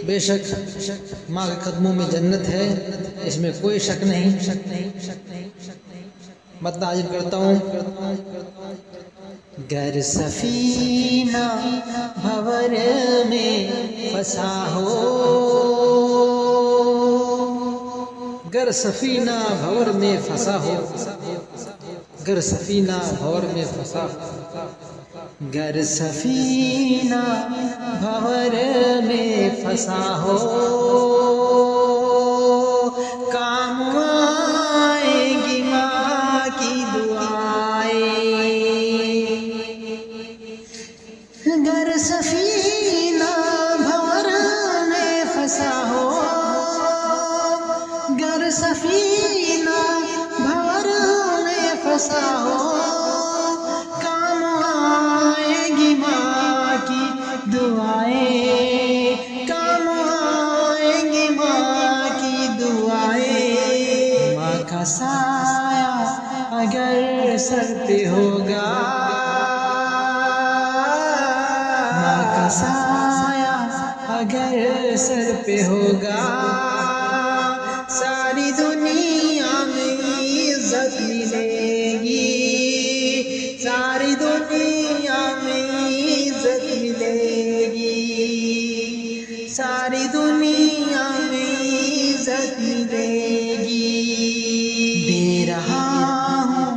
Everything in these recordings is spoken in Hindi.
बेशक माँ के कदमों में जन्नत है, इसमें कोई शक नहीं। मत नाजिल करता हूँ। गर सफीना भंवर में फंसा हो, गर सफीना भंवर में फंसा हो, गर सफीना भंवर में फंसा हो, गर सफीना भंवर में फंसा हो, काम आएगी माँ की दुआएं। गर सफीना भंवर में फंसा हो, गर सफीना भंवर में फंसा हो, काम आएगी माँ की दुआएं, काम आएगी माँ की दुआएं। माँ का साया अगर सर पे होगा, माँ का साया अगर सर पे होगा, सारी दुनिया में इज्जत मिलेगी, सारी दुनिया में इज्जत मिलेगी, सारी दुनिया में इज्जत मिलेगी। दे रहा हूँ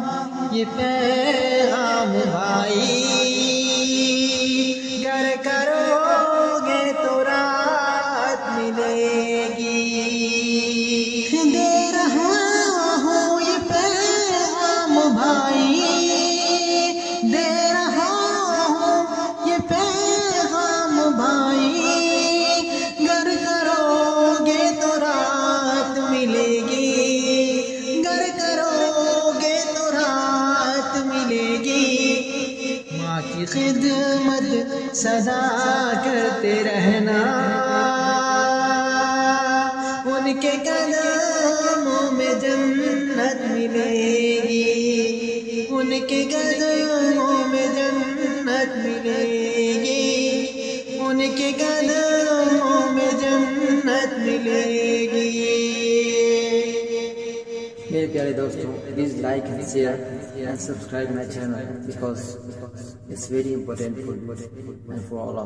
ये पैगाम भाई, गर करोगे तो राहत मिलेगी। दे रहा हूँ ये पैगाम भाई, दे रहा हूँ ये पैगाम भाई, गर करोगे तो राहत मिलेगी, गर करोगे तो राहत मिलेगी। माँ की खिदमत सदा करते रहना, उनके कदमों में जन्नत मिलेगी, उनके कदमों में जन्नत मिलेगी, उनके कदमों में जन्नत मिलेगी। मेरे प्यारे दोस्तों, please like and share and subscribe my channel because it's very important for all of